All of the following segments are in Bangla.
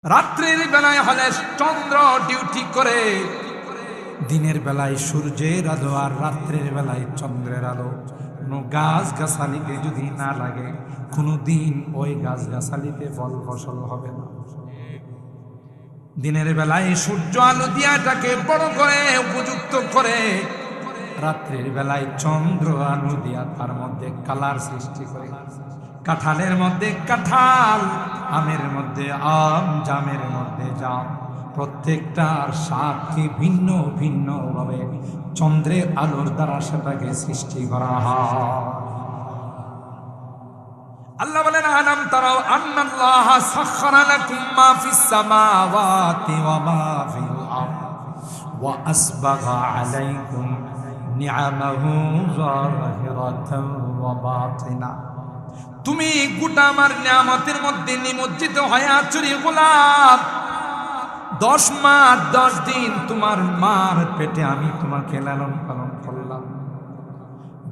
রাত্রির বেলায় হলে চন্দ্র ডিউটি করে, দিনের বেলায় সূর্যের আলো আর রাত্রের বেলায় চন্দ্রের আলো। কোনো গাছ গাছালিতে যদি না লাগে, কোনো দিন ওই গাছ গাছালিতে ফল ফসল হবে না। দিনের বেলায় সূর্য আলো দিয়া এটাকে বড় করে উপযুক্ত করে, রাত্রের বেলায় চন্দ্র আলো দিয়া তার মধ্যে কালার সৃষ্টি করে। কাঁঠালের মধ্যে কাঁঠাল, আমের মধ্যে আম, জামের মধ্যে জাম, প্রত্যেকটার স্বাদকে ভিন্ন ভিন্ন ভাবে চন্দ্রের আলোর দ্বারা সেটাকে সৃষ্টি করা হয়। আল্লাহ বলেন, আলাম তারাও আন্নাল্লাহা সাখখারা লাকুম মা ফিস সামাওয়াতি ওয়া মা ফিল আরদ ওয়া আসবাগা আলাইকুম নিআমাহু যাহিরাতান ওয়া বাতিনা। তুমি গোটা আমার নিয়ামতের মধ্যে নিমজ্জিত হয়ে আছো রে গোলাম। 10 মাস 10 দিন তোমার মার পেটে আমি তোমাকে লালন পালন করলাম,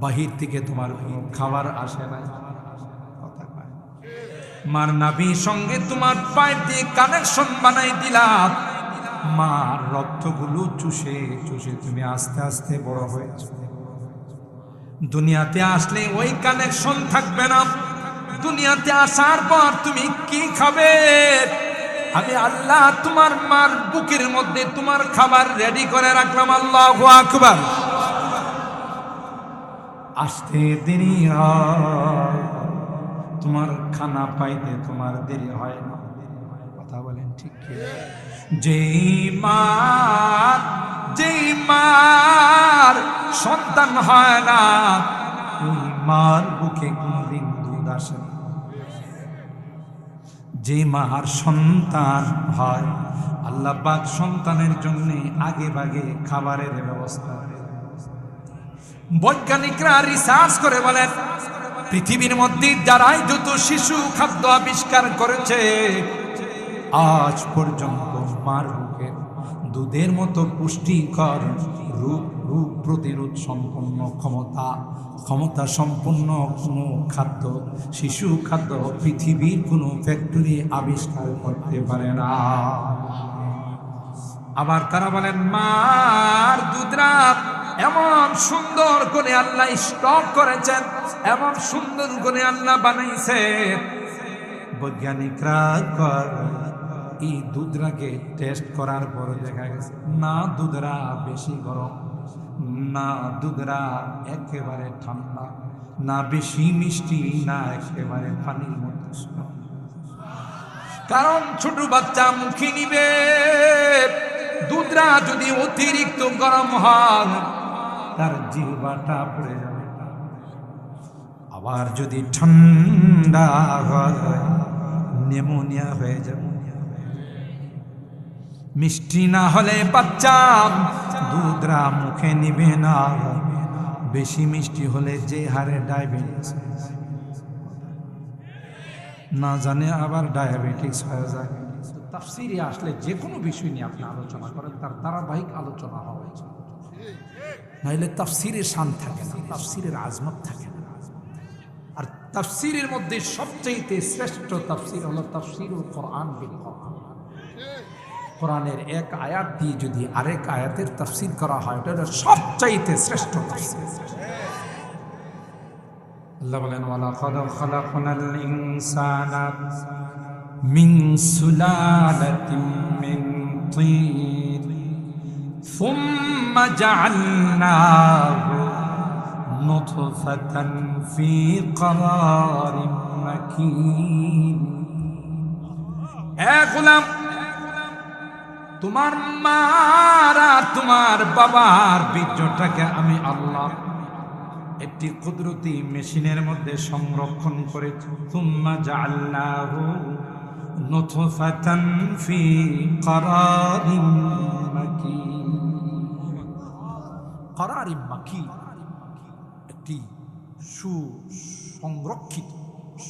বাহির থেকে তোমার কোনো খাবার আসে না। মার নাভির সঙ্গে তোমার পায়ের দিয়ে কানেকশন বানাই দিলাম। মার রক্তগুলো চুষে চুষে তুমি আস্তে আস্তে বড় হয়েছ। দুনিয়াতে আসলে ওই কানেকশন থাকবে না। দুনিয়াতে আসার পর তুমি কি খাবে? আমি আল্লাহ তোমার মার বুকের মধ্যে তোমার খাবার রেডি করে রাখলাম। আল্লাহু আকবার। আসতে দেরি হয়, তোমার খানা পাইতে তোমার দেরি হয় না। কথা বলেন ঠিক কি? যেই মার সন্তান হয় না, ওই মার বুকে কোনদিন দুধ আসে না। যে মার সন্তান হয়, আল্লাহ পাক সন্তানের জন্য আগে ভাগে খাবারের ব্যবস্থা। বৈজ্ঞানিকরা রিসার্চ করে বলেন, পৃথিবীর মধ্যে যারাই যত শিশু খাদ্য আবিষ্কার করেছে, আজ পর্যন্ত মার বুকের দুধের মতো পুষ্টিকর রোগ প্রতিরোধ সম্পন্ন ক্ষমতা সম্পন্ন কোনো খাদ্য, শিশু খাদ্য পৃথিবীর কোনো ফ্যাক্টরি আবিষ্কার করতে পারে না। আবার তারা বলেন, মার দুধরা এমন সুন্দর করে আল্লাহ স্টক করেছেন, এমন সুন্দর করে আল্লাহ বানাইছে। বৈজ্ঞানিকরা এই দুধরাকে টেস্ট করার পর দেখা গেছে, না দুধরা বেশি গরম, না দুধরা একেবারে ঠান্ডা, না বেশি মিষ্টি, না একেবারে পানির মতো। কারণ ছোট বাচ্চা মুখে নিবে, দুধরা যদি অতিরিক্ত গরম হয় তার জিহ্বাটা পড়ে যাবে। আবার যদি ঠান্ডা হয় নিউমোনিয়া হয়ে যাবে। মিষ্টি না হলে বাচ্চা দুধরা মুখে নিবে না, বেশি মিষ্টি হলে যে হারে ডায়াবেটিস, না জানে আবার ডায়াবেটিস হয়ে যায়। তাফসিরে আসলে যে কোনো বিষয় নিয়ে আপনি আলোচনা করেন, তার ধারাবাহিক আলোচনা হওয়া উচিত, নাহলে তাফসিরের শান থাকে না, তাফসিরের আজমত থাকে না। আর তাফসিরের মধ্যে সবচেয়ে শ্রেষ্ঠ তাফসির হলো তাফসিরুল কোরআন বিল কোরআন। কোরআনের এক আয়াত দিয়ে যদি আরেক আয়াতের তাফসির করা হয়, এটা সবচাইতে শ্রেষ্ঠ তাফসির। আল্লাহ বলেন, ওয়ালাকাদ খালাকনাল ইনসানা মিন সুলালাতিন মিন তিন সুম্মা জাআলনাহু নুতফাতান ফি ক্বারারিন মাকিন। এ গোলাম, তোমার মার আর তোমার বাবার বীর্যটাকে আমি আল্লাহ একটি কুদরতি মেশিনের মধ্যে সংরক্ষণ করেছি। সুম্মা জাআলনাহু নুতফাতান ফি ক্বারারিন মাকিন। ক্বারারিন মাকিন, একটি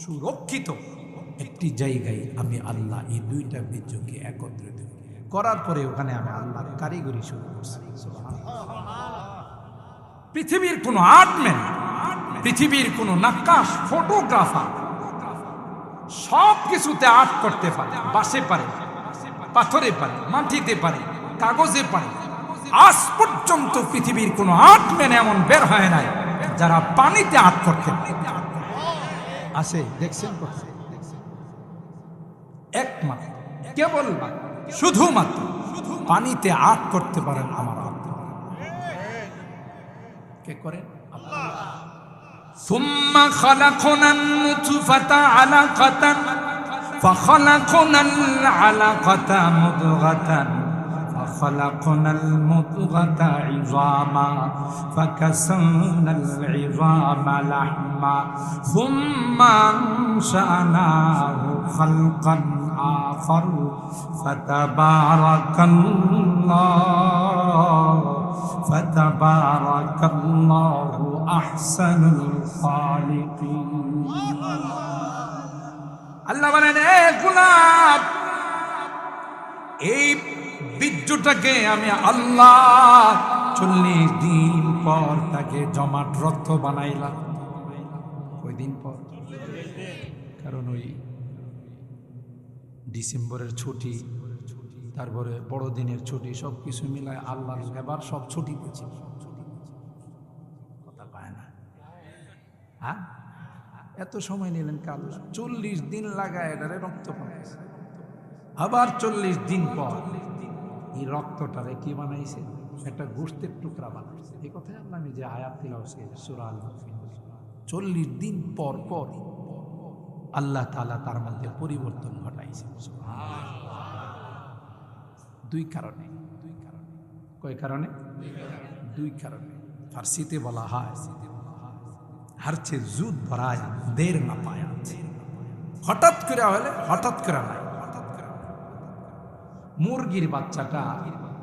সুরক্ষিত একটি জায়গায় আমি আল্লাহ এই দুইটা বীর্যকে একত্রিত করার পরে ওখানে আমি আল্লাহ কারিগরি শুরু করছি। পৃথিবীর কোনো আর্টম্যান, পৃথিবীর কোনো নাক্কাশ, ফটোগ্রাফার সব কিছুতে আর্ট করতে পারে, বাসে পারে, পাথরে পারে, মাটিতে পারে, কাগজে পারে। আজ পর্যন্ত পৃথিবীর কোন আর্ট ম্যান এমন বের হয় নাই যারা পানিতে আর্ট করতে আসে। দেখছেন একমাত্র কেবল শুধুমাত্র পানিতে আর্ট করতে পারেন আমার আল্লাহ। কে করেন? আল্লাহ। সুম্মা খালাকনান নুতফাতা আলাকাতান ফাখালাকনাল আলাকাতা মুদগাতান ফাখালাকনাল মুদগাতা ইযামা ফাকাসাওনাল ইযামা লাহমা সুম্মা আনশানাহু খালকান আখার ফাতাবারাকাল্লাহু আহসানুল খালিকিন। আল্লাহ বলেন, এ গোলাম, এই বীর্যটাকে আমি আল্লাহ 40 দিন পর তাকে জমাট রক্ত বানাইলাম। কয়দিন পর? কারণ ওই ডিসেম্বরের ছুটি, তারপরে বড়দিনের ছুটি, সবকিছু মিলায় আল্লাহর এবার সব ছুটি পেয়েছে। কথা পায় না, হ্যাঁ? এত সময় নিলেন কাল 40 দিন লাগায় এটারে রক্ত বানাইছে। আবার 40 দিন পর এই রক্তটারে কি বানাইছে? একটা গোশতের টুকরা বানাইছে। এই কথাই আল্লাহ নিজে আয়াত তিলাওয়াত করেছেন সূরা আল-মুফিন। 40 দিন পর পর আল্লাহ তাআলা তার মধ্যে পরিবর্তন ঘটাইছে। দুই কারণে। কয় কারণে? দুই কারণে। ফার্সিতে বলা হয় হারছে জুদ ভরায়া দের না পায়া। হঠাৎ করে হলে হঠাৎ করে নাই। মুরগির বাচ্চাটা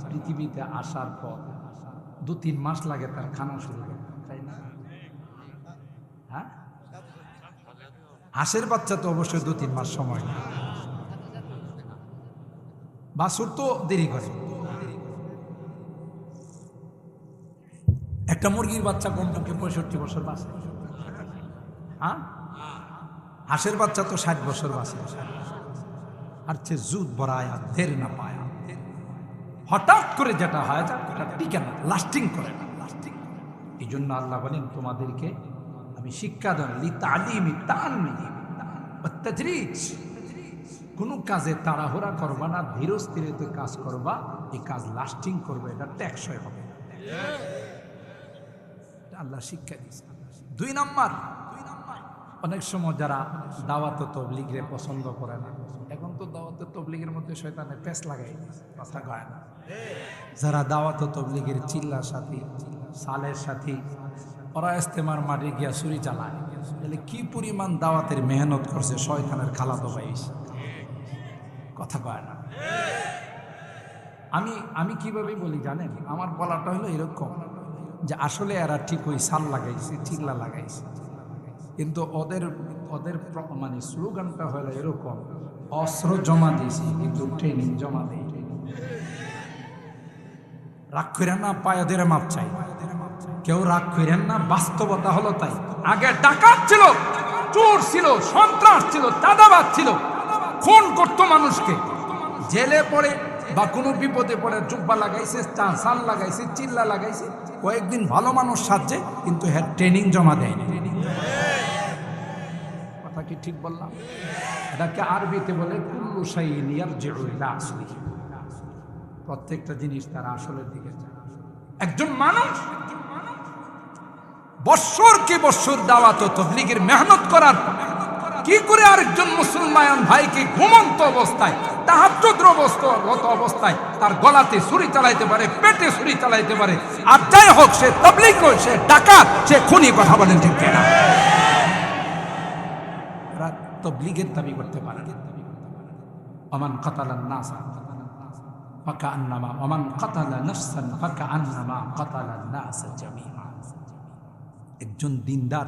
পৃথিবীতে আসার পর 2-3 মাস লাগে তার খানা শুরু করে, তাই না? হ্যাঁ, হাঁসের বাচ্চা তো অবশ্যই 2-3 মাস সময় না। বাছুর তো দেরি করে। একটা মুরগির বাচ্চা কমপক্ষে 65 বছর বাঁচে। হ্যাঁ, হাঁসের বাচ্চা তো 60 বছর বাঁচে। আর সে জুদ ভরায়া দের না পায়া। হঠাৎ করে যেটা হয় এটা টিকে না, লাস্টিং করে না। এই জন্য আল্লাহ বলেন, তোমাদেরকে আমি শিক্ষা দেন লিতালিমি তাআল্লুমি ওয়া তাদরিজ। কোন কাজে তাড়াহুড়া করবা না, ধীর স্থিরে কাজ করবা। এই কাজ লাস্টিং করবে, এটা টেকসই হবে। আল্লাহ শিক্ষা দিয়েছে। 2 নাম্বার, অনেক সময় যারা দাওয়াত তবলিগরে পছন্দ করে না, এখন তো দাওয়াত তবলিগের মধ্যে শয়তানের পেছ লাগাই, কথা কয় না। যারা দাওয়াত তবলিগের চিল্লার সাথী, সালের সাথী, ওরা ইস্তেমার মাঠে গিয়া ছুরি চালায়, তাহলে কি পরিমাণ দাওয়াতের মেহনত করছে শয়তানের খালাতো ভাই। কথা কয় না। আমি কিভাবে বলি জানেন? আমার বলাটা হলো এরকম যে আসলে এরা ঠিক ওই সাল লাগাইছে, চিল্লা লাগাইছে, কিন্তু ওদের মানে স্লোগানটা হলো এরকম, অস্ত্র জমা দিয়েছি কিন্তু ট্রেনিং জমা দেয়। রাগ করেন না, পায়দের মাপ চাই। কেউ রাগ করেন না, বাস্তবতা হলো তাই। আগে ডাকাত ছিল, চোর ছিল, সন্ত্রাস ছিল, চাঁদাবাজ ছিল, খুন করতো মানুষকে। জেলে পড়ে বা কোনো বিপদে পড়ে জুব্বা লাগাইছে, সাল লাগাইছে, চিল্লা লাগাইছে, কয়েকদিন ভালো মানুষ সাজছে, কিন্তু হ্যাঁ ট্রেনিং জমা দেয়নি। কথা কি ঠিক বললাম? এটাকে আরবিতে বলে কুল্লু শাইইন ইয়ারজিউ ইলা আসলিহি। প্রত্যেকটা জিনিস তার আসলের দিকে যায়। একজন মানুষ বৎসরকে বৎসর দাওয়াত ও তাবলীগের মেহনত করার পর কি করে আরেকজন মুসলমান ভাইকে ঘুমন্ত অবস্থায়, তাহাজ্জুদরত অবস্থায় তার গলাতে ছুরি চালাইতে পারে, পেটে ছুরি চালাইতে পারে? আর যাই হোক, সে তাবলীগ, সে ডাকাত, সে খুনি। কথা বলেন ঠিক কিনা? তাবলীগের দাবি করতে পারে না। ওমান কাতালান নাসা ফাকান্নামা ওমান কাতালা নাফসান ফাকান্নামা কাতালান নাসা জামিআ। একজন দিনদার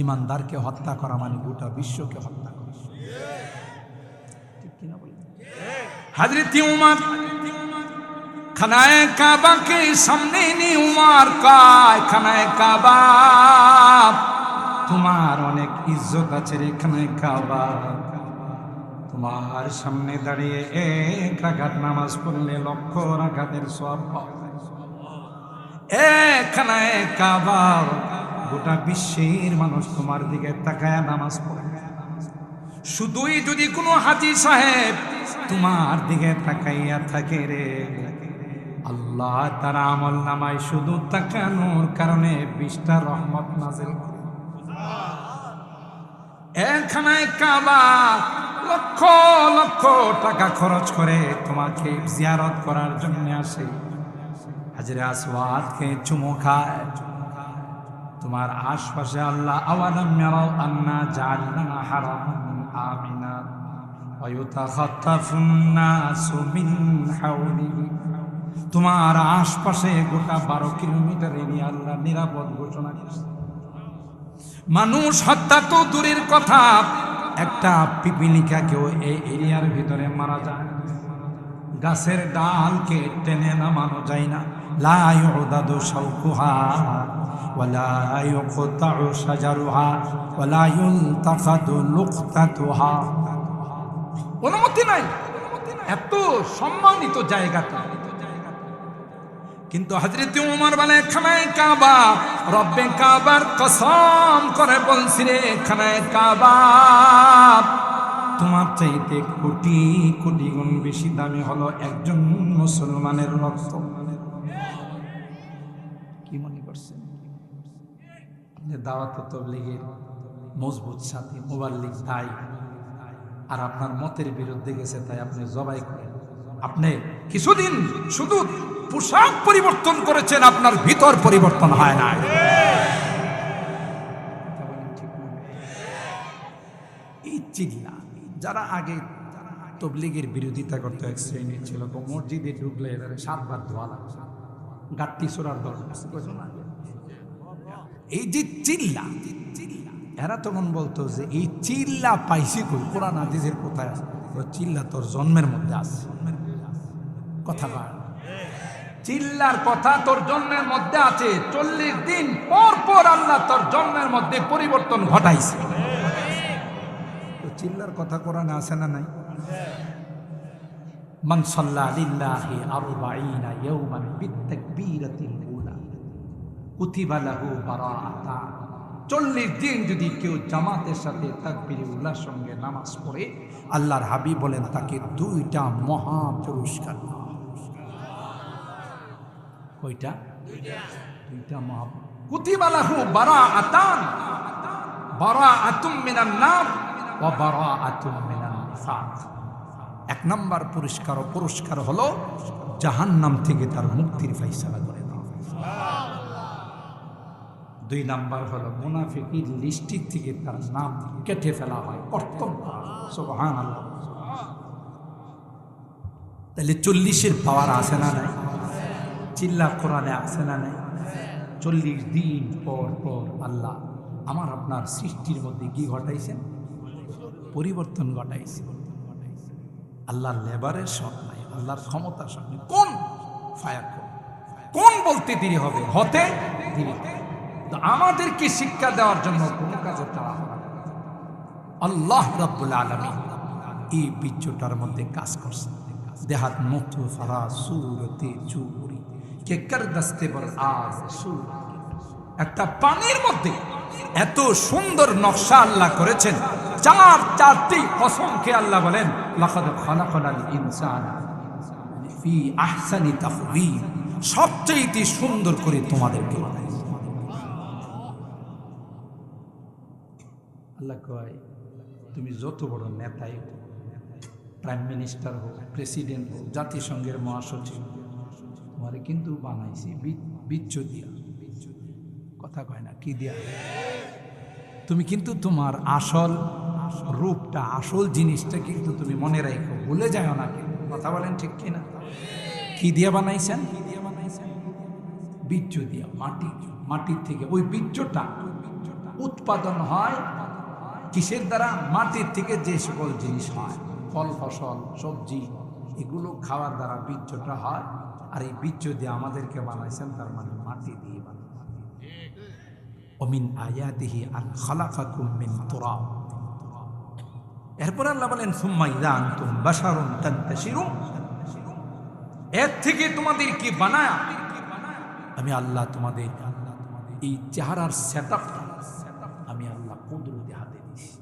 ইমানদারকে হত্যা করা মানে গোটা বিশ্বকে হত্যা করা। ঠিক কিনা বলেন? হযরত উমর খানায়ে কাবাকে সামনে নিয়ে উমর কয়, খানায়ে কাবা তোমার অনেক ইজ্জত আছে রে খানায়ে কাবা। তোমার সামনে দাঁড়িয়ে এক রাকাত নামাজ পড়লে লক্ষ রাকাতের সওয়াব পাওয়া যায়। একখানায় কাবা, গোটা বিশ্বের মানুষ তোমার দিকে তাকায় নামাজ পড়ে। শুধুই যদি কোনো হাজী সাহেব তোমার দিকে তাকাইয়া থাকে রে, আল্লাহ তার আমল নামায় শুধু তাকানোর কারণে 20টা রহমত নাযিল করে। একখানায় কাবা লক্ষ লক্ষ টাকা খরচ করে তোমাকে জিয়ারত করার জন্য আসে, হাজরে আসওয়াদকে চুমু খায়। তোমার আশপাশে আল্লাহ আওয়ালাম ইয়ারাউ আন্না জাআলনা হারামান আমিনা ওয়া ইউতাখাত্তাফুন নাসু মিন হাওলিহি, তোমার আশপাশে গোটা 12 কিলোমিটার এরিয়া আল্লাহ নিরাপদ ঘোষণা করেছে। মানুষ হত্যা তো দূরের কথা, একটা পিপিলিকাকেও এই এরিয়ার ভিতরে মারা যায়। গাছের ডালকে টেনে নামানো যায় না। লা ইউদাদু শাওকুহা ওয়ালা ইউকতাউ শাজারুহা ওয়ালা ইউলতাকাদু লুকতাতুহা, অনুমতি নাই এত সম্মানিত জায়গাটা। কিন্তু হযরত ওমর বলে খানায় কাবা, রব্বে কাবার কসম করে বলছি রে, খানায় কাবা তোমার চাইতে কোটি কোটি গুণ বেশি দামি হলো একজন মুসলমানের রক্ত। কি মনে করছেন? দাওয়াত তাবলীগের মজবুত সাথী মুবাল্লিগ তাই, আর আপনার মতের বিরুদ্ধে গেছে তাই আপনি জবাই করেন। আপনি কিছুদিন শুধু পোশাক পরিবর্তন করেছেন, আপনার ভিতর পরিবর্তন হয় না। এই চিল্লা যারা আগে তাবলীগের বিরোধিতা করতে এক শ্রেণীর ছিল, মসজিদে ঢুকলে এবারে 7 বার ধোয়া লাগে, গাট্টি সোরার দরকার। এই যে চিল্লা, এরা তখন বলতো যে এই চিল্লা পাইছি কই, কোরআন হাদিসের কোথায় আছে? চিল্লা তোর জন্মের মধ্যে আছে। কথা বল, চিল্লার কথা তোর জন্মের মধ্যে আছে। 40 দিন পর পর আল্লাহ তোর জন্মের মধ্যে পরিবর্তন ঘটাইছে। তো চিল্লার কথা কোরআনে আছে না নাই? মান সাল্লা লিল্লাহি 40 ইয়াওমান বিতাকবীরাতিল উলা কুতিবা লাহু বারাআতা। 40 দিন যদি কেউ জামাতের সাথে তাকবীরে উলার সঙ্গে নামাজ পড়ে, আল্লাহর হাবিব বলেন তাকে 2টা মহা পুরস্কার। কয়টা? 2টা মহা। কুতিবা লাহু বারাআতান, বারাআতুম মিনান নার ওয়া বারাআতুম মিনান নিফাক। 1 নম্বর পুরস্কার হলো জাহান্নাম থেকে তার মুক্তির ফয়সালা করে দেওয়া। 2 নম্বর হলো মুনাফিকের লিস্টি থেকে তার নাম কেটে ফেলা হয়, কর্তব্য। সুবহানাল্লাহ। তাহলে 40-এর পাওয়ার আছে না নাই? চিল্লা কোরআনে আছে না নাই? 40 দিন পর পর আল্লাহ আমার আপনার সৃষ্টির মধ্যে কি ঘটাইছেন? পরিবর্তন ঘটাইছে। আল্লাহর লেবারের শখ নাই, আল্লাহর ক্ষমতার শখ নেই। কোন ফায়ার কোন বলতে দেরি হবে, হতে দেরি। আমাদেরকে শিক্ষা দেওয়ার জন্য কোন কাজে তাড়াহুড়া। আল্লাহ রাব্বুল আলামিন এই বিশ্বটার মধ্যে কাজ করছেন। দেহাত মুক্ত ফারা সুরতে চুরি কে কর দস্তে বর আজ সুর। একটা পানির মধ্যে এত সুন্দর নকশা আল্লাহ করেছেন। 4টি কসম খেয়ে আল্লাহ বলেন লাকাদ খালাকাল ইনসানা ফি আহসানি তাকওয়িম, সবচেয়ে সুন্দর করে তোমাদেরকে বানাইছি। আল্লাহ কয় তুমি যত বড় নেতাই হো, প্রাইম মিনিস্টার হোক, প্রেসিডেন্ট হোক, জাতিসংঘের মহাসচিব, তোমারে কিন্তু বানাইছি বীর্য দিয়া। কথা কয় না, কি দিয়া? তুমি কিন্তু তোমার আসল রূপটা, আসল জিনিসটা কিন্তু তুমি মনে রাখো, ভুলে যাও না। কথা বলেন ঠিক কিনা? কি দিয়া বানাইছেন? বীর্য দিয়া, মাটির থেকে। ওই বীর্যটা উৎপাদন হয় কিসের দ্বারা? মাটির থেকে যে সকল জিনিস হয়, ফল ফসল সবজি, এগুলো খাওয়ার দ্বারা বীর্যটা হয়। আর এই বীর্য দিয়ে আমাদেরকে বানাইছেন, তার মানে মাটি দিয়ে বানাইছেন। ومن آياته أن خلقكم من تراب এরপর আল্লাহ বলেন সুম্মা ইযা আনতুম বাশারুন তানতাশিরুন, এর থেকে তোমাদের কি বানায়া আমি আল্লাহ তোমাদের এই চেহারার সেটআপটা আমি আল্লাহ কুদরতি হাতে দিয়েছি।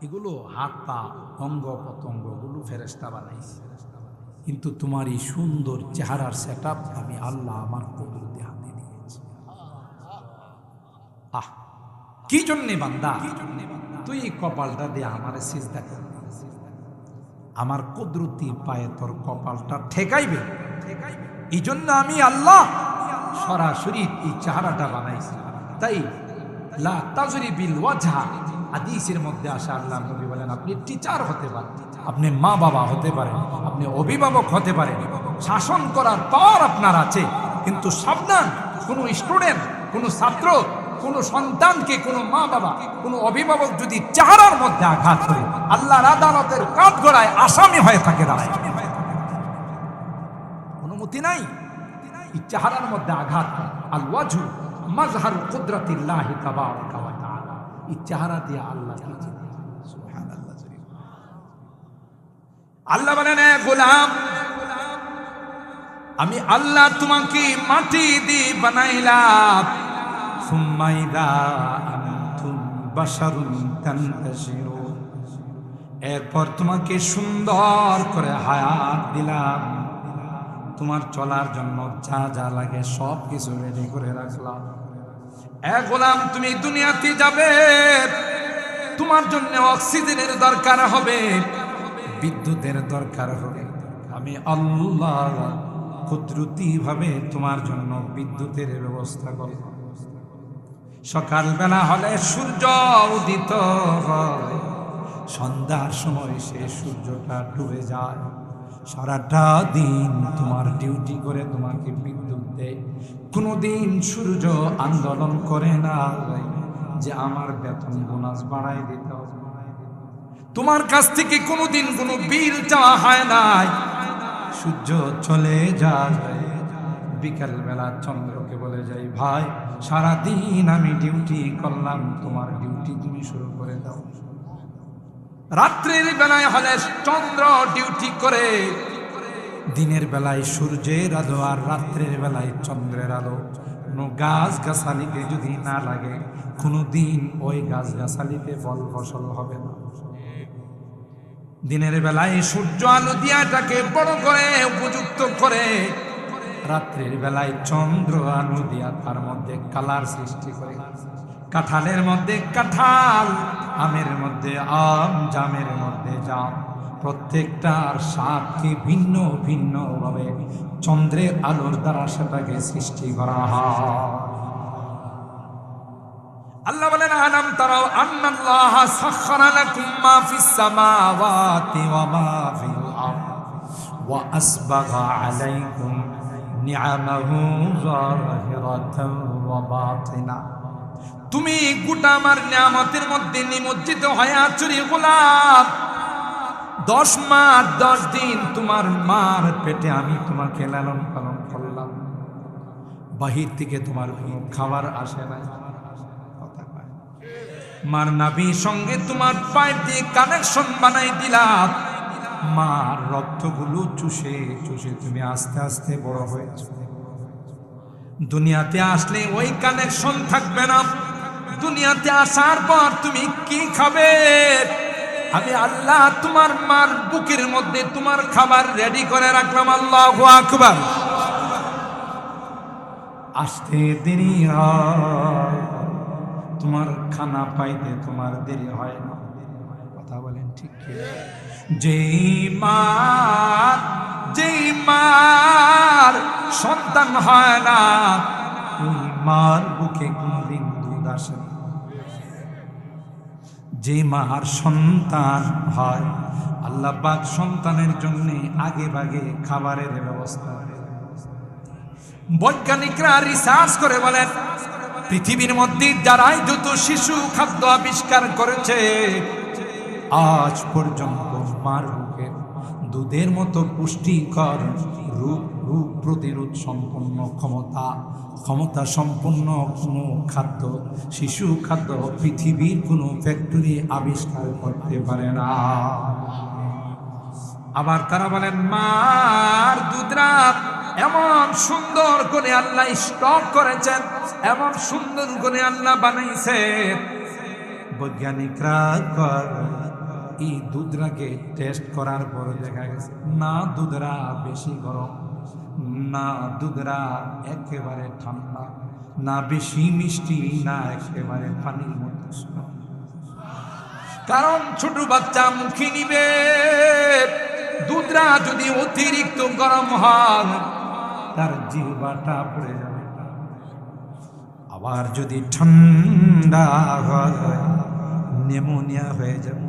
এগুলো হাত পা অঙ্গ প্রত্যঙ্গ গুলো ফেরেশতা বানাইছে, কিন্তু তোমার এই সুন্দর চেহারার সেটআপ আমি আল্লাহ আমার কুদরতি হাতে দিয়েছি। আহ, কি জন্যে বান্দা তুই এই কপালটা দিয়ে আমার সিজদা করবি, আমার কুদরতি পায়ে তোর কপালটা ঠেকাইবে, এই জন্য আমি আল্লাহ সরাসরি এই চেহারাটা বানাইছি। তাই লা তাজরি বিল ওয়াজহা হাদিসের মধ্যে আসে আল্লাহ নবী বলেন আপনি টিচার হতে পারেন, আপনি মা বাবা হতে পারেন, আপনি অভিভাবক হতে পারেন, শাসন করার পাওয়ার আপনার আছে, কিন্তু সাবধান কোনো স্টুডেন্ট, কোনো ছাত্র, কোনো সন্তানকে, কোনো মা বাবা, কোনো অভিভাবক যদি চেহারার মধ্যে আঘাত করে আল্লাহর আদালতের কাঠগড়ায় আসামি হয়ে থাকে, দাঁড়ায় অনুমতি নাই। এই চেহারার মধ্যে আঘাত, আল ওয়াজহু মাজহারু কুদরাতিল্লাহি তাবারাকা ওয়া তাআলা, এই চেহারা দিয়ে আল্লাহ কি চিনে, সুবহানাল্লাহ। আল্লাহ বলেন এ গোলাম, আমি আল্লাহ তোমাকে মাটি দিয়ে বানাইলাম, সুম্মা ইযা আনতুম বাশারুন তানতাশিরুন, এরপর তোমাকে সুন্দর করে হায়াত দিলাম, তোমার চলার জন্য যা যা লাগে সব কিছু রেডি করে রাখলাম। এ গোলাম তুমি দুনিয়াতে যাবে, তোমার জন্য অক্সিজেনের দরকার হবে, বিদ্যুতের দরকার হবে, আমি আল্লাহ কুদরতি ভাবে তোমার জন্য বিদ্যুতের ব্যবস্থা করব। সকালবেলা হলে সূর্য উদিত হয়, সন্ধ্যার সময় সে সূর্যটা ডুবে যায়, সারাটা দিন তোমার ডিউটি করে তোমাকে বিদ্যুৎ দেয়। কোনোদিন সূর্য আন্দোলন করে না যে আমার বেতন বোনাস বাড়াই দিতে হবে, তোমার কাছ থেকে কোনোদিন কোনো বিল চাওয়া হয় নাই। সূর্য চলে যায়, বিকাল বেলা চন্দ্রকে বলে যাই ভাই সারাদিন আমি ডিউটি করলাম, তোমার ডিউটি তুমি শুরু করে দাও। রাত্রির বেলায় হলে চন্দ্র ডিউটি করে, দিনের বেলায় সূর্যের আলো আর রাত্রের বেলায় চন্দ্রের আলো। কোনো গাছ গাছালিতে যদি না লাগে কোনো দিন ওই গাছ গাছালিতে ফল ফসল হবে না। দিনের বেলায় সূর্য আলো দিয়াটাকে বড় করে উপযুক্ত করে, রাত্রির বেলায় চন্দ্র আলো দিয়া তার মধ্যে কালার সৃষ্টি করে। কাঁঠালের মধ্যে কাঁঠাল, আমের মধ্যে আম, জামের মধ্যে জাম, প্রত্যেকটার স্বাদকে ভিন্ন ভিন্ন ভাবে চন্দ্রের আলোর দ্বারা সেটাকে সৃষ্টি করা হয়। আল্লাহ বলেন আলাম তারাও আন্নাল্লাহ সাখখারা লাকুম মা ফিস সামাওয়াতি ওয়া মা ফিল আরদ ওয়া আসবাগা আলাইকুম নিআমাহু যাহিরাতান ওয়া বাতিনা। তুমি গোটা আমার নিয়ামতের মধ্যে নিমজ্জিত হয়ে আছো রে গোলাম। 10 মাস 10 দিন তোমার মার পেটে আমি তোমাকে লালন পালন করলাম, বাহির থেকে তোমার কোনো খাবার আসে নাই, মার নাভির সঙ্গে তোমার পায়ের দিয়ে কানেকশন বানাই দিলাম, মার রক্তগুলো চুষে চুষে তুমি আস্তে আস্তে বড় হয়েছো। দুনিয়াতে আসলে ওই কানেকশন থাকবে না, দুনিয়াতে আসার পর তুমি কি খাবে? আমি আল্লাহ তোমার মার বুকের মধ্যে তোমার খাবার রেডি করে রাখলাম। আল্লাহু আকবার। আসতে দেরি হয়, তোমার খানা পাইতে তোমার দেরি হয় না। কথা বলেন ঠিক কি? যেই মার সন্তান হয় না ওই মার বুকে কোনদিন দুধ আসে না। যে মার সন্তান হয় আল্লাহ পাক সন্তানের জন্য আগে ভাগে খাবারের ব্যবস্থা। বৈজ্ঞানিকরা রিসার্চ করে বলেন পৃথিবীর মধ্যে যারাই যত শিশু খাদ্য আবিষ্কার করেছে আজ পর্যন্ত মার বুকের দুধের মতো পুষ্টিকর রূপ প্রতিরোধ সম্পন্ন ক্ষমতা সম্পন্ন কোনো খাদ্য, শিশু খাদ্য পৃথিবীর কোনো ফ্যাক্টরি আবিষ্কার করতে পারে না। আবার তারা বলেন মার দুধরা এমন সুন্দর করে আল্লাহ স্টক করেছেন, এমন সুন্দর করে আল্লাহ বানাইছে, বৈজ্ঞানিকরা এই দুধরাকে টেস্ট করার পরে দেখা গেছে না দুধরা বেশি গরম, না দুধরা একেবারে ঠান্ডা, না বেশি মিষ্টি, না একেবারে পানির মতো। কারণ ছোট বাচ্চা মুখে নিবে, দুধরা যদি অতিরিক্ত গরম হয় তার জিহ্বাটা পড়ে যাবে, আবার যদি ঠান্ডা হয় নিউমোনিয়া হয়ে যাবে।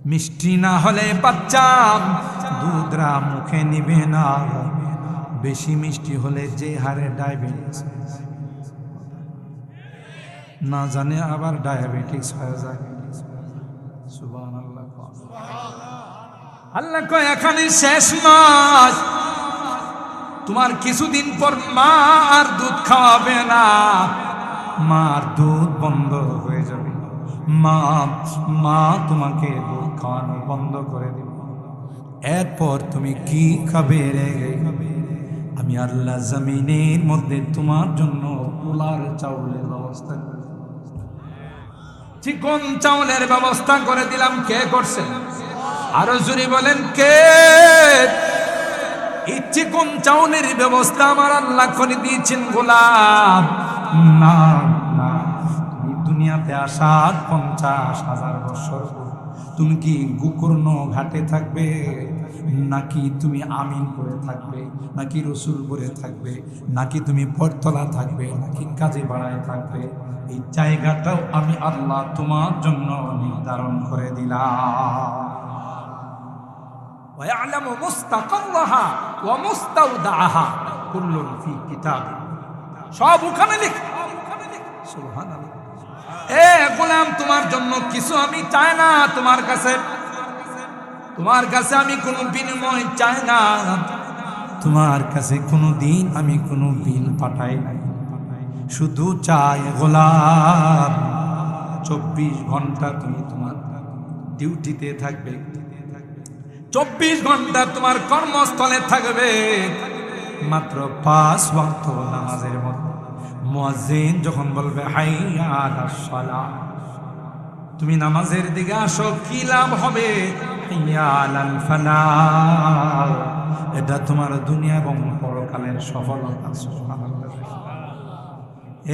মিষ্টি না হলে বাচ্চা দুধরা মুখে নিবে না, বেশি মিষ্টি হলে যে হারে ডায়াবেটিস, না জানে আবার ডায়াবেটিস হয়ে যায়। সুবহানাল্লাহ। আল্লাহ কয় এখানে শেষ নয়, তোমার কিছুদিন পর মা আর দুধ খাওয়াবে না, মার দুধ বন্ধ হয়ে যাবে, মা তোমাকে দুধ খাওয়ানো বন্ধ করে দেবে। এরপর তুমি কি খাবে রে? আমি আল্লাহ জমিনের মধ্যে তোমার জন্য পোলার চাউলের ব্যবস্থা করে, চিকন চাউলের ব্যবস্থা করে দিলাম। কে করছে? আরো জোরে বলেন কে? এই চিকন চাউলের ব্যবস্থা আমার আল্লাহ করে দিয়েছেন গোলাম। না না, তুমি দুনিয়াতে আসার 50,000 বছর তুমি কি গোকর্ণ ঘাটে থাকবে, নাকি তুমি আমিন করে থাকবে, নাকি রসুল করে থাকবে, নাকি তুমি পরতলা থাকবে, নাকি কাজে বাড়ায় থাকবে, এই জায়গাটাও আমি আল্লাহ তোমার জন্য নির্ধারণ করে দিলাম। ويعلم مستقرها ومستودعها كل في كتاب। সব ওখানে লেখা। সুবহানাল্লাহ। এ গোলাম, তোমার জন্য কিছু আমি চাই না, তোমার কাছে আমি কোনো বিনিময় চাই না, তোমার কাছে কোনো দিন আমি কোনো বিল পাঠাই নাই, শুধু চাই গোলাম 24 ঘন্টা তুমি তোমার ডিউটিতে থাকবে, 24 ঘন্টা তোমার কর্মস্থলে থাকবে, মাত্র 5 ওয়াক্ত নামাজের মধ্যে মুয়াজ্জিন যখন বলবে হাইয়া আলাস সালাহ, তুমি নামাজের দিকে আসো, কি লাভ হবে? হাইয়া আলাল ফালাহ, এটা তোমার দুনিয়া এবং পরকালের সফলতা। সুবহানাল্লাহ।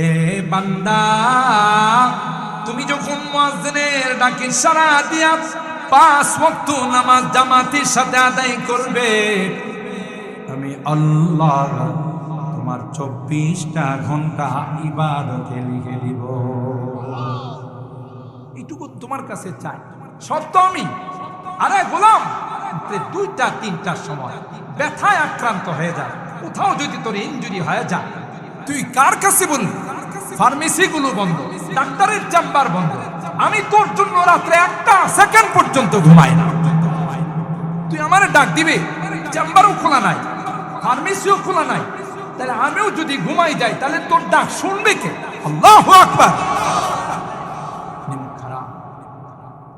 এ বান্দা, তুমি যখন মুয়াজ্জিনের ডাকে সাড়া দিয়া 5 ওয়াক্ত নামাজ জামাতের সাথে আদায় করবে, আমি আল্লাহ তোমার 24টা ঘন্টা ইবাদতে লিখে দিব। এইটুকু তোমার কাছে চাই, সত্য আমি। আরে গোলাম, 2টা 3টার সময় ব্যথায় আক্রান্ত হয়ে যায়, কোথাও যদি তোর ইনজুরি হয়ে যায়, তুই কার কাছে বলবি? ফার্মেসি গুলো বন্ধ, ডাক্তারের চেম্বার বন্ধ, আমি তোর জন্য রাত্রে 1টা সেকেন্ড পর্যন্ত ঘুমাই না, তুই আমারে ডাক দিবে, চেম্বারও খোলা নাই, ফার্মেসিও খোলা নাই, তাহলে আমিও যদি ঘুমাই যাই তাহলে তোর ডাক শুনবে কে? আল্লাহু আকবার। খারাপ,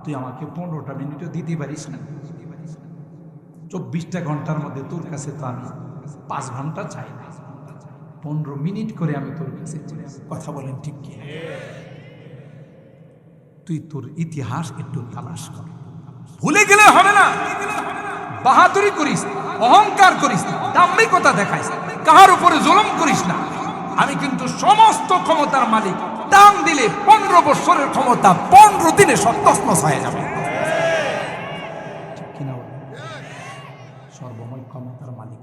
তুই আমাকে 15টা মিনিটও দিতে পারিস না, 24টা ঘন্টার মধ্যে তোর কাছে তো আমি 5 ঘন্টা চাই না, 15 মিনিট করে আমি তোর কাছে কথা বলেন, ঠিক কি? তুই তোর ইতিহাস একটু তালাশ কর, ভুলে গেলে হবে না। বাহাদুরি করিস, অহংকার করিস, দাম্ভিকতা দেখাইস, কাহার উপরে জুলুম করিস না। আমি কিন্তু সমস্ত ক্ষমতার মালিক, দাম দিলে 15 বছরের ক্ষমতা 15 দিনে সত্যস্নস হয়ে যাবে, ঠিক কিনা? সর্বময় ক্ষমতার মালিক।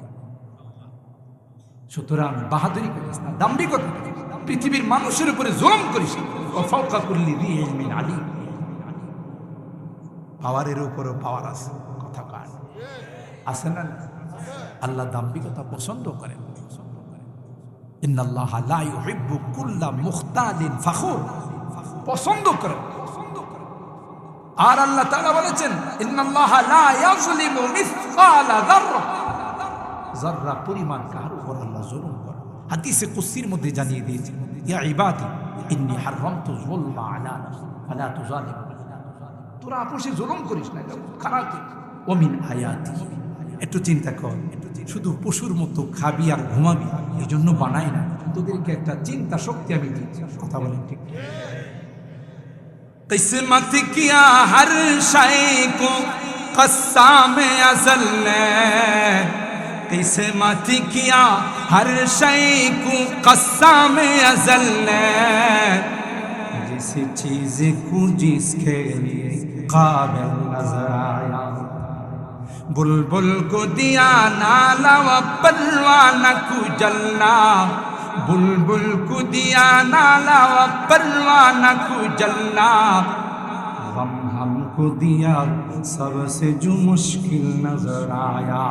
সুতরাং বাহাদুরি করিস না, দাম্ভিকতা, পৃথিবীর মানুষের উপরে জুলুম করিস না। ফাওকা কুল্লি যী ইলমিন আলীম, পাওয়ারের উপরও পাওয়ার আছে, কথা কার আছে না? আল্লাহ দাম্ভিকতা পছন্দ করেন। ইন্নাল্লাহা লা ইউহিব্বু কুল্লা মুখতালিন ফাখুর, পছন্দ করেন। আর আল্লাহ তাআলা বলেছেন ইন্নাল্লাহা লা ইয়াযলিমু মিসকালা যাররা, যাররা পরিমাণ কার উপর আল্লাহ জুলুম করে। হাদিসে কুদসির মধ্যে জানিয়ে দিয়েছেন ইয়া ইবাদি ইন্নী হারামতু যুলমা আলা নাফসি ফালা তুযালিমু, তোরা আপোষে জুলুম করিস না, খারাপ কি। ওয়া মিন আয়াতি, একটু চিন্তা কর, শুধু পশুর মতো খাবি আর ঘুমাবি এই জন্য বানাই না, তোদেরকে একটা চিন্তা শক্তি আমি দিয়েছি। কথা বলেন ঠিক? किस्मत किया हर शय को कस्साम अज़ल ने, किस्मत किया हर शय को कस्साम अज़ल ने, जिस चीज को जिसके लिए काबिल नजर आया, बुलबुल को दिया नाला व परवाना को जलना, बुलबुल को दिया नाला व परवाना को जलना, गम हमको दिया सबसे जो मुश्किल नजर आया।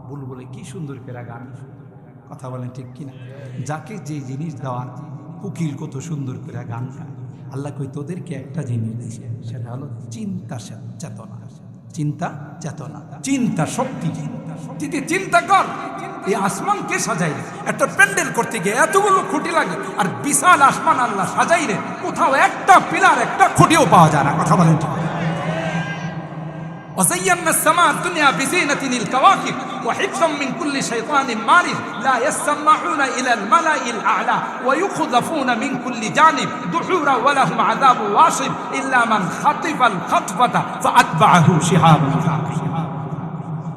বুলবুলে কি সুন্দর করে গান, কথা বলেন ঠিক কিনা? যাকে যে জিনিস দেওয়া, উকিল কত সুন্দর করে গান গায়। আল্লাহ কই তোদেরকে একটা জিনিস দিয়েছে, সেটা হলো চিন্তা চেতনা, চিন্তা চেতনা, চিন্তা শক্তি। যদি চিন্তা কর, এই আসমান কে সাজাই? একটা প্যান্ডেল করতে গিয়ে এতগুলো খুঁটি লাগে, আর বিশাল আসমান আল্লাহ সাজাই রে, কোথাও একটা পিলার একটা খুঁটিও পাওয়া যায় না। কথা বলেন ঠিক? وزينا السماء الدنيا بزينة الكواكب وحفظا من كل شيطان مارد لا يسمعون إلى الملأ الأعلى ويقذفون من كل جانب دحورا ولهم عذاب واصب إلا من خطف الخطفة فأتبعه شهاب ثاقب।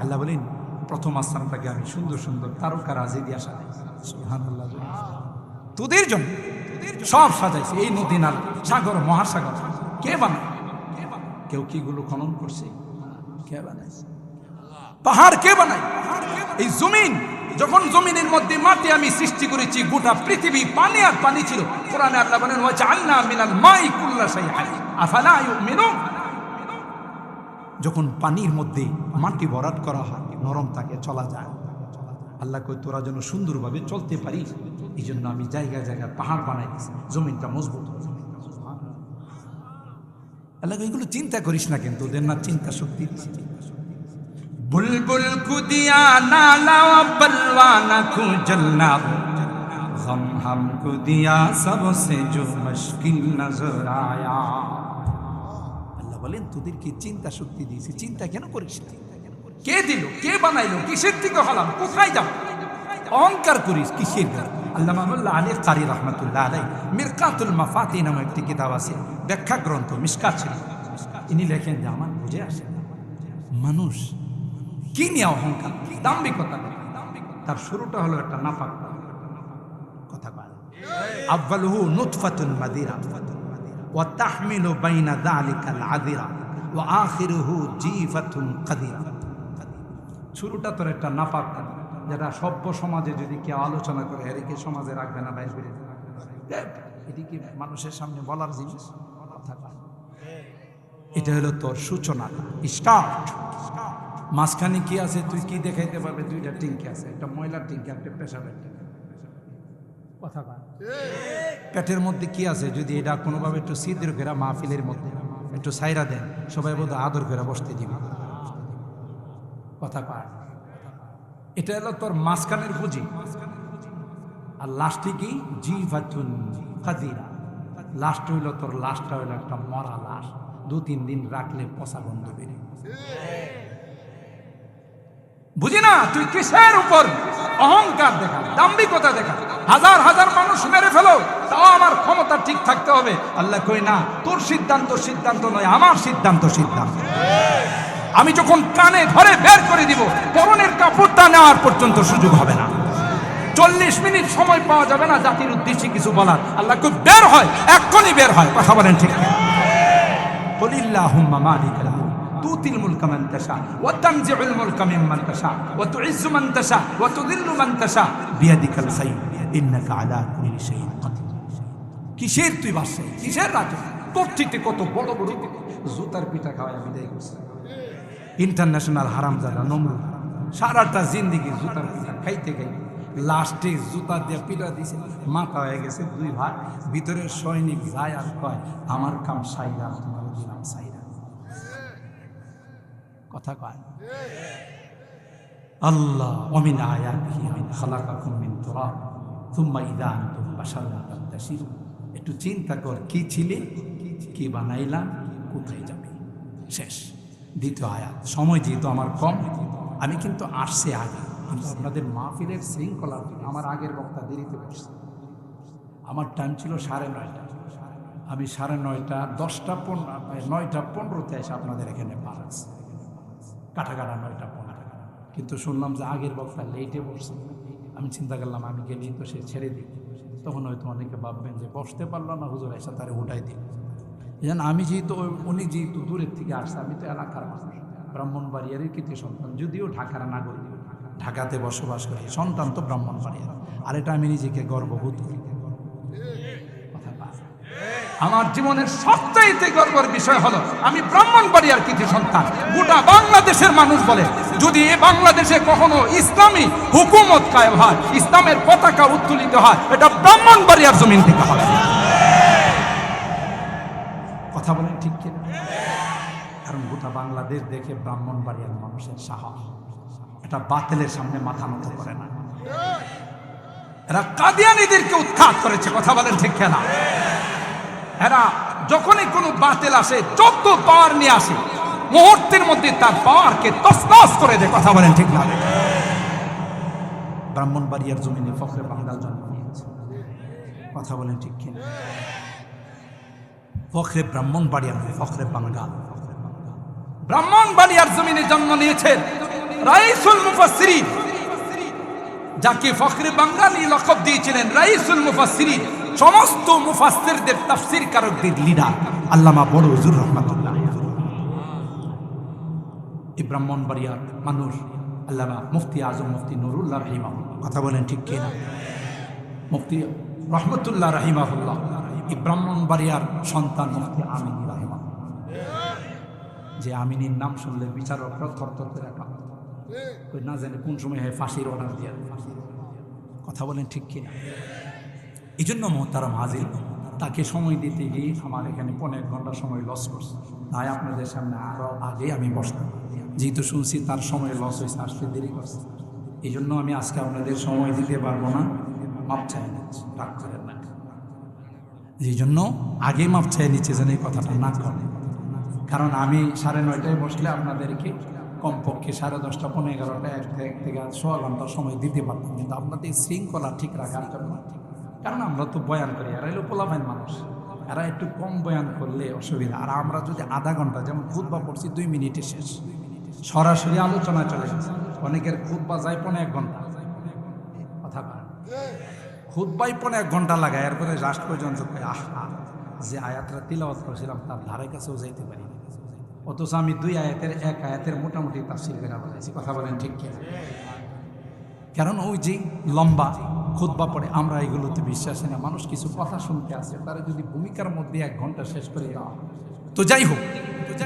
আল্লাহ বলেন প্রথম আসমানটাকে আমি সুন্দর সুন্দর তারকা রাজি দিয়া সাজাইছি। সুবহানাল্লাহ। তোদের জন্য সব সাজাইছি। এই নদী নালা, সাগর, মহাসাগর কে বানায়? কেউ কি গুলো খনন করছে? কে বানাইছে? পাহাড় কে বানায়? এই জমিন, যখন জমিনের মধ্যে মাটি আমি সৃষ্টি করেছি, গোটা পৃথিবী পানি আর পানি ছিল। কোরআনে আল্লাহ বলেন ওয়াজআলনা মিনাল মাই কুল্লা শাইইন হাই আফালা ইউমিনুন। যখন পানির মধ্যে মাটি ভরাট করা হয়, নরম থাকে, চলা যায়। আল্লাহ কই তোরা যেন সুন্দরভাবে চলতে পারিস, এই জন্য আমি জায়গায় জায়গায় পাহাড় বানাই দিয়েছি, জমিনটা মজবুত হবে। আল্লাহ এগুলো চিন্তা করিস না, কিন্তু ওদের না চিন্তা শক্তি দিচ্ছে। বুলবুল কো দিয়া নালা ওয়া পরওয়ানা কো জলনা, গম হামকো দিয়া সবসে জো মুশকিল নজর আয়া। আল্লাহ বলেন তোদেরকে চিন্তা শক্তি দিয়েছি, চিন্তা কেন করিস না? কে দিল? কে বানাইলো? কিসের থেকে হলাম? কোথায় যাব? অহংকার করিস কিসের? আল্লামা মোল্লা আলী কারি রহমাতুল্লাহ আলাইহি মিরকাতুল মাফাতিহ নামে একটি কিতাব আছে, ব্যাখ্যা গ্রন্থ, মিশকাত শরীফ। ইনি লেখেন যে আমার বুঝে আসে মানুষ কি নিয়ে অহংকার, দাম্ভিকতা। তার শুরুটা হলো একটা নাফাক কথা বলে, আউয়ালুহু নুতফাতুন মাদিরা ওয়া তাহমিলু বাইনা যালিকাল আযিরা ওয়া আখিরুহু জিফাতুন কাদিরা। শুরুটা তোর একটা নাফাক, যেটা সভ্য সমাজে যদি কেউ আলোচনা করে এদিকে সমাজে রাখবে না, বাইশ বেরিয়ে এদিকে মানুষের সামনে বলার জিনিস কথা। এটা হলো তোর সূচনা, স্টার্ট। মাঝখানে কি আছে তুই কি দেখাইতে পারবে? দুইটা টিঙ্কি আছে, একটা ময়লার টিঙ্কি, একটা পেশাবের টিঙ্কি। কথা বল, পেটের মধ্যে কি আছে? যদি এটা কোনোভাবে একটু ছিদ্র ঘেরা মাহফিলের মধ্যে একটু সাইরা দেন, সবাই বোধ আদর করে বসতে দিবে। কথা কয়, এটা হলো তোর মাঝখানের পুঁজি। আর লাস্টে কি? জিফাতুন কাদিরা। লাস্ট হইল তোর, লাস্টটা হইল একটা মরা লাশ, 2-3 দিন রাখলে পচা গন্ধ বেরিয়ে। বুঝি না তুই কিসের উপর অহংকার দেখা, দাম্ভিকতা দেখা? হাজার হাজার মানুষ মেরে ফেলো, তাও আমার ক্ষমতা ঠিক থাকতে হবে। আল্লাহ কই না, তোর সিদ্ধান্ত সিদ্ধান্ত নয়, আমার সিদ্ধান্ত সিদ্ধান্ত। আমি যখন কানে ধরে বের করে দিব, পরনের কাপড়টা নেওয়ার পর্যন্ত সুযোগ হবে না। 40 মিনিট সময় পাওয়া যাবে না জাতির উদ্দেশ্যে কিছু বলার। আল্লাহ কই বের হয়, এক্ষুনি বের হয়। কথা বলেন ঠিক? কুলিল্লাহুম্মা মালিকাল মুলক তুতিল মুলকা মান তাশা ওয়া তানজিউল মুলকা মিম্মান তাশা ওয়া তুইজ্জু মান তাশা ওয়া তুযিল্লু মান তাশা বিয়াদিকাল খায়র ইন্নাকা আলা কুল্লি শাইইন কাদির। কিসের তুই বাদশা? কিসের রাজা? তোর থেকে কত বড় বড় জুতার পিঠা খাওয়ায় বিদায় করছে। ইন্টারন্যাশনাল হারামজাদা নমরুদ সারাটা জিন্দেগি জুতার পিঠা খাইতে খাইতে লাস্টে জুতা দিয়ে পিটা দিছে, মাথা হয়ে গেছে দুই ভাই। ভিতরের সৈনিক যায় আর কয়, আমার কাম সাইরা, তোমার দিলাম সাইরা। কথা কয় আল্লাহ ওমিন আয়াতিহি আন খালাকাকুম মিন তুরাব সুম্মা ইযা আনতুম বাশারুন তানতাশিরুন। একটু চিন্তা কর, কি ছিলে, কি বানাইলাম, কোথায় যাবে, শেষ। দ্বিতীয় আয়াত। সময় যেহেতু আমার কম, আমি কিন্তু আসছে আগে, কিন্তু আপনাদের মাহফিলের শৃঙ্খলা, আমার আগের বক্তা দেরিতে বসছে। আমার টাইম ছিল 9:30, আমি 9:30, 9:15 এসে আপনাদের এখানে পার আছে, কাটা 9:15। কিন্তু শুনলাম যে আগের বক্তা লেটে বসছে। আমি চিন্তা করলাম আমি গেলেই তো সে ছেড়ে দিই, তখন হয়তো অনেকে ভাববেন যে বসতে পারলো না, হুজুর এসে তারে উঠাই দিই। যেন আমি যেহেতু উনি যেহেতু দূরের থেকে আসছে, আমি তো এলাকার মানুষ, ব্রাহ্মণবাড়িয়ারই কৃতি সন্তান, যদিও ঢাকার নাগরিক, ঢাকাতে বসবাস করি, সন্তান তো ব্রাহ্মণবাড়িয়ার। আর এটা আমি নিজেকে গর্ববোধ করি। আমার জীবনের সবচাইতে গর্বের বিষয় হলো আমি ব্রাহ্মণবাড়িয়ার কৃতি সন্তান। গোটা বাংলাদেশের মানুষ বলে, যদি বাংলাদেশে কখনো ইসলামী হুকুমত কায়েম হয়, ইসলামের পতাকা উত্তোলিত হয়, এটা ব্রাহ্মণবাড়িয়ার জমিন থেকে হবে। কথা বলেন ঠিক কিনা? কারণ গোটা বাংলাদেশ দেখে ব্রাহ্মণবাড়িয়ার মানুষের সাহস, এটা বাতিলের সামনে মাথা নত করে না। এরা কাদিয়ানীদেরকে উৎখাত করেছে। কথা বলেন ঠিক কিনা? এরা যখনই কোনো বাতিল আসে, যত পাওয়ার নিয়ে আসে, মুহূর্তের মধ্যে তার পাওয়ারকে তছনছ করে দেয়। কথা বলেন ঠিক না? ব্রাহ্মণবাড়িয়ার জমিনে ফখরে বাঙ্গাল জন্ম নিয়েছে। কথা বলেন ঠিক কিনা? ফখরে ব্রাহ্মণবাড়িয়ার, ফখরে বাঙ্গাল। ব্রাহ্মণবাড়িয়ার জমিনে জন্ম নিয়েছেন রাইসুল মুফাসসিরিন, যাকে ফখরে বাঙ্গালী লকব দিয়েছিলেন রাইসুল মুফাসসিরিন, সমস্ত মুফাসসিরদের তাফসীর কারকদের লিডার আল্লামা বড় হুজুর রাহমাতুল্লাহ। এই ব্রাহ্মণবাড়িয়ার মানুষ আল্লামা মুফতি আজম মুফতি নুরুল্লাহ রাহিমাহুল্লাহ। কথা বলেন ঠিক কিনা? মুফতি রহমতুল্লাহ রাহিমাহুল্লাহ এই ব্রাহ্মণবাড়িয়ার সন্তান মুফতি আমিনী রাহিমাহুল্লাহ। যে আমিনীর নাম শুনলে বিচারকরা থরথর করে কাঁপে, না জানে কোন সময় হয় ফাঁসির অর্ডার দিয়ে। কথা বলেন ঠিক কিনা? এই জন্য মোহতারাম হাজির, তাকে সময় দিতে গিয়ে আমার এখানে 15 ঘন্টা সময় লস করছে। তাই আপনাদের সামনে আরও আগে আমি বসতাম, যেহেতু শুনছি তার সময় লস হয়েছে, আসতে দেরি করছে। এই জন্য আমি আজকে আপনাদের সময় দিতে পারবো না, মাপ চাই নিচ্ছি, রাগ করেন না। এই জন্য আগে মাপ চাই নিচ্ছে যেন এই কথাটা না করে। কারণ আমি 9:30 বসলে আপনাদেরকে কমপক্ষে 10:30, 11:15, 1 থেকে 1.5 ঘন্টা সময় দিতে পারতাম, কিন্তু আপনাদের শৃঙ্খলা ঠিক রাখার জন্য। কারণ আমরা তো বয়ান করি, এরা এলো পোলাপাইন মানুষ, এরা একটু কম বয়ান করলে অসুবিধা। আর আমরা যদি আধা ঘন্টা, যেমন খুতবা পড়ছি 2 মিনিটে শেষ, সরাসরি আলোচনা চলে গেছে। অনেকের খুতবা যায় 1.5 ঘন্টা। কথা বলেন, খুতবাই 1.5 ঘন্টা লাগায়, এরপরে লাস্ট পর্যন্ত আহা, যে আয়াতটা তিলাওয়াত করেছিলাম তার ধারে কাছেও যাইতে পারি, অথচ আমি 2 আয়াতের 1 আয়াতের মোটামুটি তাফসীর করে বলেছি। কথা বলেন ঠিক কি? কারণ ওই যে লম্বা খুতবা পড়ে, আমরা এগুলোতে বিশ্বাসী না। মানুষ কিছু কথা শুনতে আসে, তারা যদি ভূমিকার মধ্যে 1 ঘন্টা শেষ করে দেওয়া। তো যাই হোক,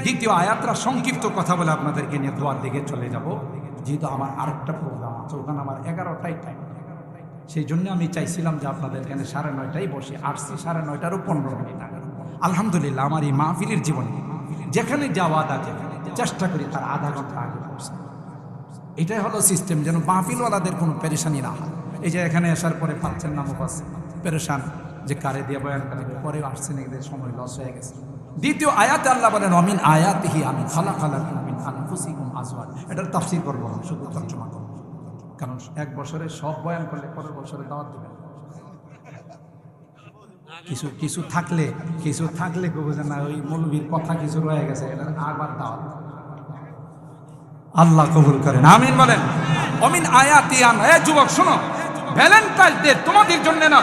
দ্বিতীয় আয়াতটা সংক্ষিপ্ত কথা বলে আপনাদেরকে নিয়ে দোয়ার দিকে চলে যাব, যেহেতু আমার আরেকটা প্রোগ্রাম আছে, ওখানে আমার 11টায় টাইম। সেই জন্য আমি চাইছিলাম যে আপনাদের এখানে 9:30 বসে, আসছি 9:30 15 মিনিট আগে। আলহামদুলিল্লাহ আমার এই মাহফিলের জীবনে যেখানে যাওয়া আছে চেষ্টা করি তার আধা ঘন্টা আগে পৌঁছে। এটাই হলো সিস্টেম, যেন মাহফিলওয়ালাদের কোনো পেরেশানি না হয়। এই যে এখানে আসার পরে পাচ্ছেন না মুফাস পেরেশান, যে কারে দিয়ে বয়ান করে, পরে আসছেন, এদের সময় লস হয়ে গেছে। দ্বিতীয় আয়াতে আল্লাহ বলেন অমিন আয়াতিহি আন খালাকালাকুম মিন আনফুসিকুম আজওয়াজ। এটার তাফসীর করব না, শুধু তর্জমা করব, কারণ 1 বছরে সব বয়ান করলে পরের বছরে দাওয়াত দেবেন। কিছু থাকলে বুঝেন না, ওই মৌলবীর কথা কিছু রয়ে গেছে, এটা আবার দাওয়াত। আল্লাহ কবুল করেন, আমিন বলেন। অমিন আয়াতি আন, যুবক শোনো, ভ্যালেন্টাইন ডে তোমাদের জন্য না,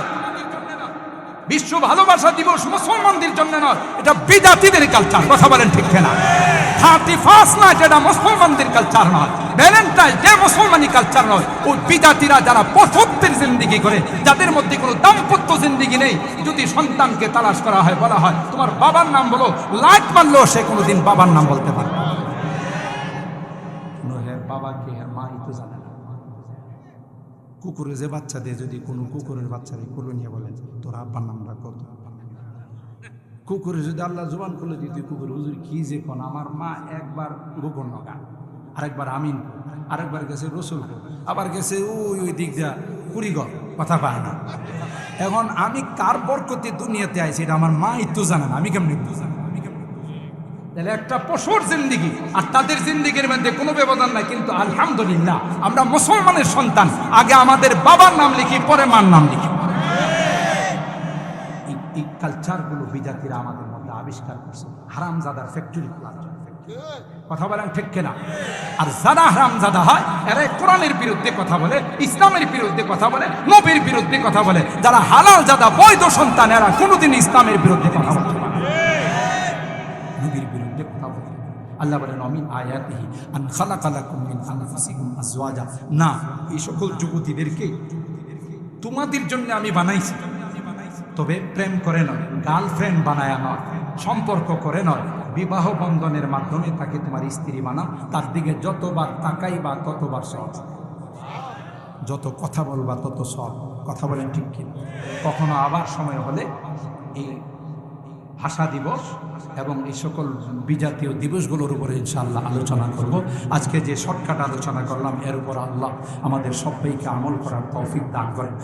বিশ্ব ভালোবাসা দিবস মুসলমানদের জন্য নয়, এটা বিদাতীদের কালচার। কথা বলেন ঠিক কিনা? 31 নাইট এটা মুসলমানদের কালচার নয়, ভ্যালেন্টাইন ডে মুসলমানি কালচার নয়। ওই বিদাতীরা যারা পথত্বের জিন্দেগি করে, যাদের মধ্যে কোনো দাম্পত্য জিন্দেগি নেই, যদি সন্তানকে তালাশ করা হয়, বলা হয় তোমার বাবার নাম বলো, লাইট মারলেও সে কোনোদিন বাবার নাম বলতে পারবে না। বাবাকে মাই তো জানে না, কুকুরে যে বাচ্চা দেয়, যদি কোনো কুকুরের বাচ্চারে কোলে নিয়ে বলেন তোর আব্বার নামটা কত, কুকুরে যদি আল্লাহ জুবান খুলে দিত, কুকুর হুজুর কি যে কোন, আমার মা একবার গোকর্ণ গান, আরেকবার আমিন, আরেকবার গেছে রসুলপুর, আবার গেছে ওই দিক দিয়া কুড়িগড়, কথা পায় না। এখন আমি কার বরকতে দুনিয়াতে আইছি এটা আমার মা একটু জানেন, আমি কেমন একটু জানেন? তাহলে একটা পশুর জিন্দিগি আর তাদের জিন্দিগির মধ্যে কোনো ব্যবধান নাই। কিন্তু আলহামদুলিল্লাহ আমরা মুসলমানের সন্তান, আগে আমাদের বাবার নাম লিখি, পরে মার নাম লিখি। এই কালচারগুলো বিজাতিরা আমাদের মধ্যে আবিষ্কার করছে, হারামজাদার ফ্যাক্টরি খোলার জন্য। কথা বলেন ঠিক কিনা? আর যারা হারামজাদা হয় এরা কোরআনের বিরুদ্ধে কথা বলে, ইসলামের বিরুদ্ধে কথা বলে, নবীর বিরুদ্ধে কথা বলে। যারা হালাল জাদা বৈধ সন্তান এরা কোনোদিন ইসলামের বিরুদ্ধে কথা বলতে পারে না, নবীর বিরুদ্ধে কথা বলে। আল্লাহ বলেন আমিন আয়াতিহি আন খালাকা লাকুম মিন আনফুসিকুম আজওয়াজা, না এই সকল যুবতীদেরকে তোমাদের জন্য আমি বানাইছি, তবে প্রেম করে নয়, গার্লফ্রেন্ড বানায়া নয়, সম্পর্ক করে নয়, বিবাহ বন্ধনের মাধ্যমে তাকে তোমার স্ত্রী বানাও। তার দিকে যতবার তাকাইবা ততবার সব, যত কথা বলবা তত সব। কথা বলেন ঠিক কি? কখনো আবার সময় হলে এই ভাষা দিবস এবং এই সকল বিজাতীয় দিবসগুলোর উপরে ইনশাআল্লাহ আলোচনা করব। আজকে যে শর্টকাট আলোচনা করলাম এর উপর আল্লাহ আমাদের সবাইকে আমল করার তৌফিক দান করেন।